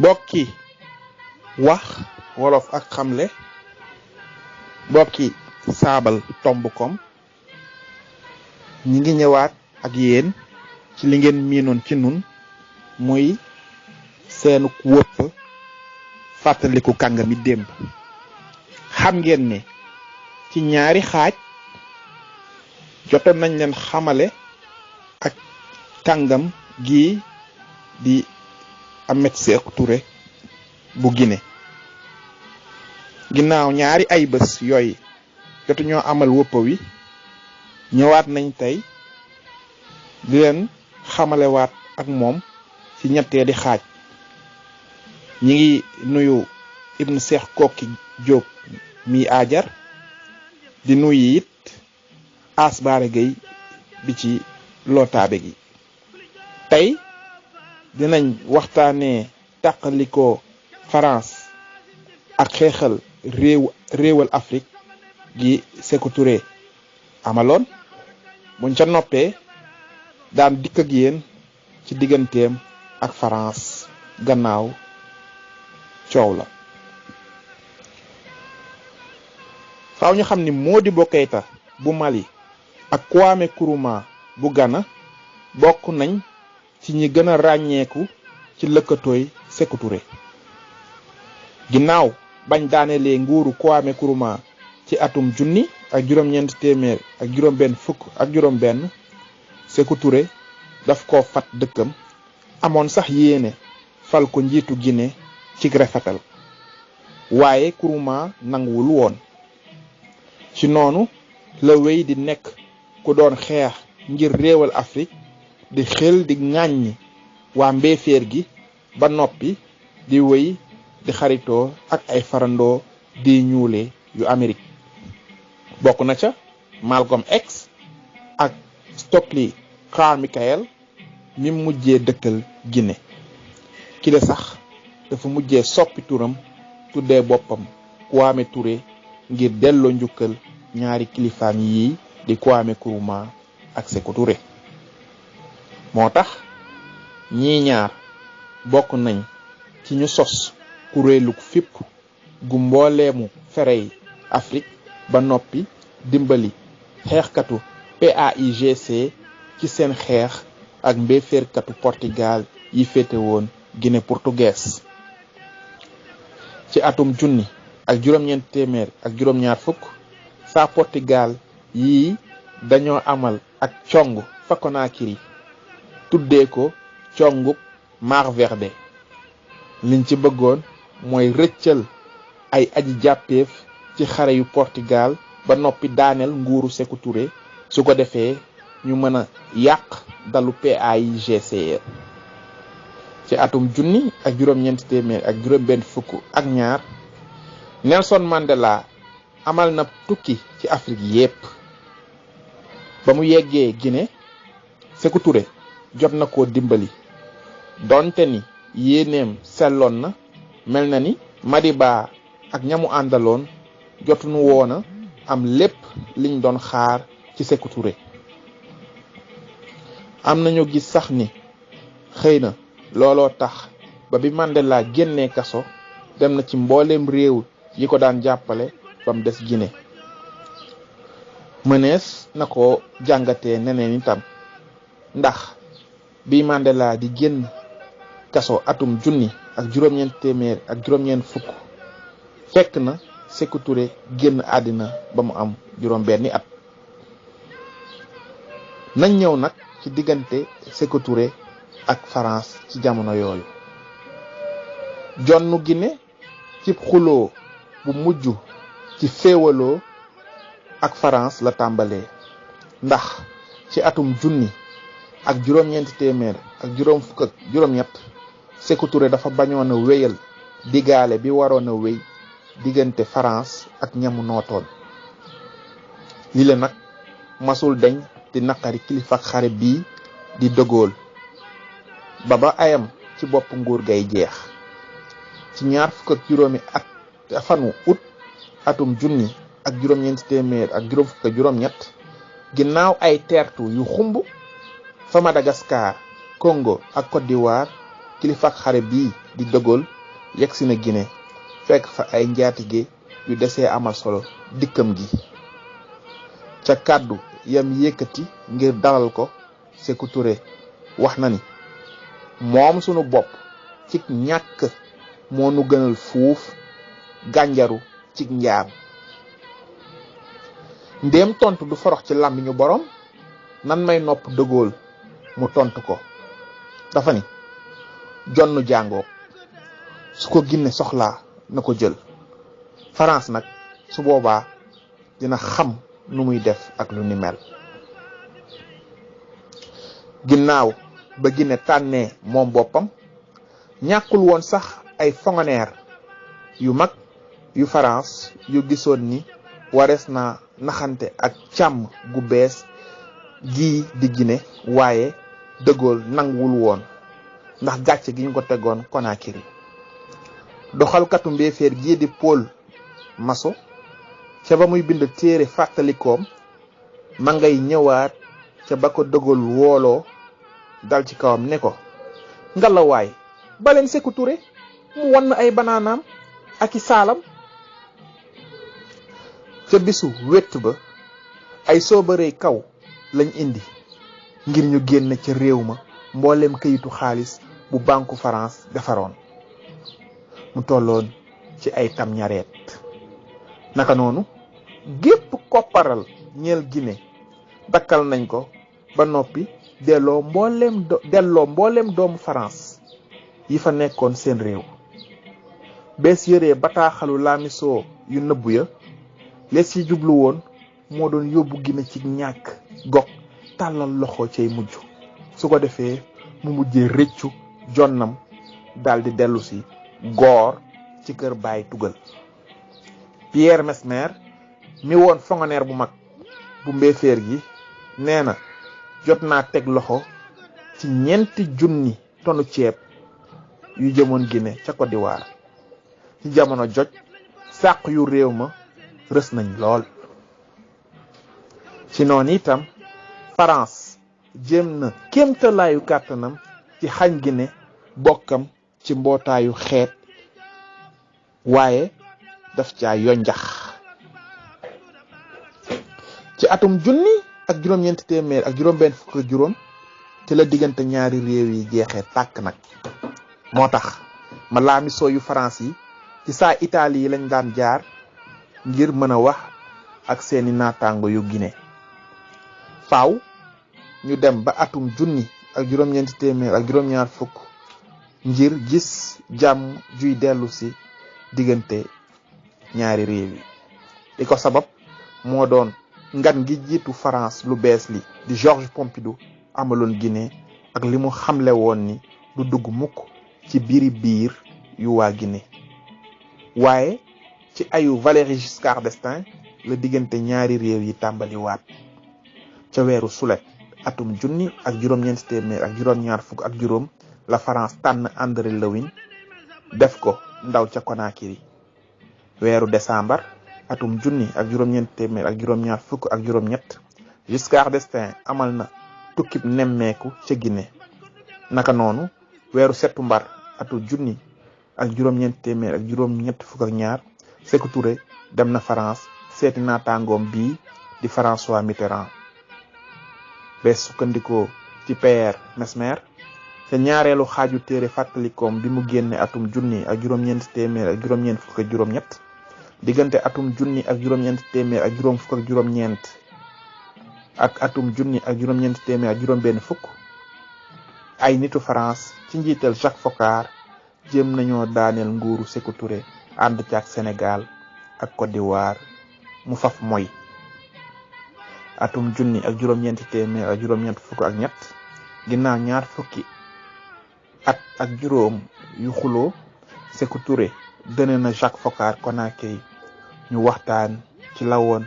bokki wax wolof ak xamle bokki saabal tomb kom ñi ngi ñëwaat ak yéen ci li ngeen miinoon ci nun muy seenu wëpp fàttaliku kàngami démb. xam ngeen ne ci ñaari xaaj jotoon nañ leen xamale ak kàngam gi di Ahmed Sékou Touré bu Guinée. ginnaaw ñaari ay bés yooyu jotu ñoo amal wëpp wi ñëwaat nañ tey di leen xamalewaat ak moom ci ñetteeli xaaj. ñi ngi nuyu Ibn Cheikh Kokki Diop mi ajar di nuyu it Asbaare Gueye bi ci lotaabe gi. tey dinañ waxtaanee tàqalikoo France ak xeexal réewal Afrique gi Sékou Touré amaloon. buñ ca noppee daan dikk ak yéen ci digganteem ak France gannaaw coow la. faaw ñu xam ni Modibo Keïta bu Mali ak Kwame Nkrumah bu Ghana bokk nañ ci ñi gën a ràññeeku ci lëkkatooy Sékou Touré. ginnaaw bañ daanelee nguuru Kwame Nkrumah ci atum 1961 Sékou Touré daf ko fat dëkkam amoon sax yéene fal ko njiitu Guinée ci rafetal waaye Nkrumah nanguwul woon. ci noonu la wéy di nekk ku doon xeex ngir réewal Afrique di xel di ŋàññi waa mbéeféer gi ba noppi di wéy di xaritoo ak ay farandoo di ñuule yu Amérique. bokk na ca Malcolm X ak Stokely Carmichael mi mujjee dëkkal Guinée. ki de sax dafa mujjee soppi turam tuddee boppam Kwame Touré ngir delloo njukkal ñaari kilifaam yii di Kwame Nkrumah ak Sékou Touré. moo tax ñii ñaar bokk nañ ci ñu sos kuréelu fipp gu mbooleemu ferey Afrique ba noppi dimbali xeexkatu PAIGC ci seen xeex ak mbéeféerkatu Portugal yi féete woon Guinée portugaise. ci atum 1920 saa Portugal yii dañoo amal ak cong fa Conakry tuddee ko congub Mar Verde. liñ ci bëggoon mooy rëccal ay aji jàppeef ci xare yu Portugal ba noppi daaneel nguuru Sékou Touré su ko defee ñu mën a yàq dalu PAIGC. ci atum 1922 Nelson Mandela amal na tukki ci Afrique yépp. ba mu yeggee Guinée Sékou Touré jot na koo dimbali donte ni yéeneem selloon na. mel na ni Madiba ak ñamu àndaloon jotuñu woona am lépp liñ doon xaar ci Sékou Touré. am nañu gis sax ni xëy na looloo tax ba bi Mandela génnee kaso dem na ci mbooleem réew yi ko daan jàppale ba mu des Guinée. mënees na ko jàngatee neneen itam ndax bi Mandela di génn kaso atum 1940 fekk na Sékou Touré génn àddina ba mu am juróom-benni at. nañ ñëw nag ci diggante Sékou Touré ak France ci jamono yooyu. jonnu Guinée ci xuloo bu mujj ci féewaloo ak France la tàmbalee ndax ci atum 1948 Sékou Touré dafa bañoon a wéyal digaale bi waroon a wéy diggante France ak ñamu nootoon. li la nag masul dañ di naqari kilifa xare bii di De Gaulle ba ayam ci bopp nguur gay jeex. ci 25 at fanu août atum 1948 ginnaaw ay teertu yu xumb fa Madagascar, Congo ak Côte d'Ivoire kilifa xare bii di De Gaulle yegsi na Guinée fekk fa ay njaatige yu desee amal solo dikkam gi. ca kàddu yam yëkkati ngir dalal ko Sékou Touré wax na ni moom sunu bopp ci ñàkk moo nu gënal fuuf gànjaru ci njaam. ndéem tontu du forox ci làmmiñu borom nan may nopp dëggool mu tontu ko dafa ni jonn jàngoo su ko Guinée soxlaa na ko jël. France nag su boobaa dina xam nu muy def ak lu ni mel. ginnaaw ba Guinée tànnee moom boppam ñàkkul woon sax ay fonctionnaire yu mag yu France yu gisoon ni warees na naxante ak càmm gu bees gii di Guinée waaye de Gaulle nanguwul woon ndax gàcce gi ñu ko tegoon Conakry. doxalkatu mbéeféer gii di Paul Masso ca ba muy bind téere fàttalikoom ma ngay ñëwaat ca ba ko de Gaulle wooloo dal ci kawam ne ko ngalawaay baleen Sékou Touré mu won ay banaanaam ak i saalam. ca bisu wett ba ay soobarey kaw lañ indi ngir ñu génn ca réew ma mboolem këyitu xaalis bu banque France defaroon mu tolloon ci ay tam ñareet. naka noonu gépp kopparal ñeel Guinée dakkal nañ ko ba noppi delloo mboolem doomu France yi fa nekkoon seen réew. bees yëree bataaxalu laamisoo yu nëbbu ya lees yi jublu woon moo doon yóbbu Guinée ci ñàkk gog tàllal loxo cay mujj su ko defee mu mujjee rëccu jonnam daldi dellu si goor ci kër baay tugal. Pierre Mesmer mi woon fonctionnaire bu mag bu mbéeféer gi nee na jot naa teg loxo ci 4,000 tonu ceeb yu jëmoon Guinée ca Côte d'Ivoire. ci jamono joj sàq yu réew ma rës nañ lool. ci noonu itam France jéem na kéemtalaayu kàttanam ci xañ Guinée bokkam ci mbootaayu xeet waaye daf caa yonjax. ci atum 1947 ci la diggante ñaari réew yi jeexee tàkk nag. moo tax ma laamisoo yu France yi ci saa Italie yi lañ daan jaar ngir mën a wax ak seeni naataango yu Guinée. faaw ñu dem ba atum 1940 ngir gis jàmm juy dellu si diggante ñaari réew yi. li ko sabab moo doon ngan gi jiitu France lu bees li di Georges Pompidou amaloon Guinée ak li mu xamle woon ni du dugg mukk ci biir yu waa Guinée. waaye ci ayu Valéry Giscard d'Estaing la diggante ñaari réew yi tàmbali waat ca weeru sulet atum 1920 la France tànn André Lewin def ko ndaw ca Conakry. weeru décembre atum 1923 Giscard d'Estaing amal na tukkib nemmeeku ca Guinée. naka noonu weeru septembre atum 1923 Sékou Touré dem na France seeti naataangoom bii di François Mitterrand. bees sukkandikoo ci Pierre Mesmer ca ñaareelu xaaju téere fàttalikoom bi mu génne atum 1923 diggante atum 1929 ak atum 1940 ay nitu France ci njiital Jacques Foccart jéem nañoo daaneel nguuru Sékou Touré ànd ci ak Sénégal ak Côte d'Ivoire mu faf moy. atum 1923 ginnaaw ñaar fukki at ak juróom yu xuloo Sékou Touré dëne na Jacques Foccart Conakry ñu waxtaan ci lawoon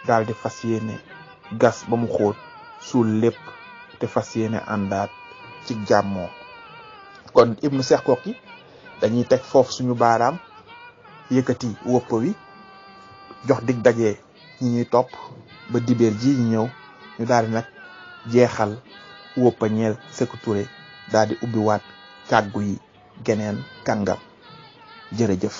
daldi fas yéene gas ba mu xóot suul lépp te fas yéene àndaat ci jàmmoo. kon Ibnu Cheikh Koki dañuy teg foofu suñu baaraam yëkkati wopp wi jox dig daje ñi ñuy topp ba dibeer ji ñëw ñu daal di nag jeexal woppa ñeel Sékou Touré daal di ubbiwaat kàggu yi geneen kàngam. jërëjëf.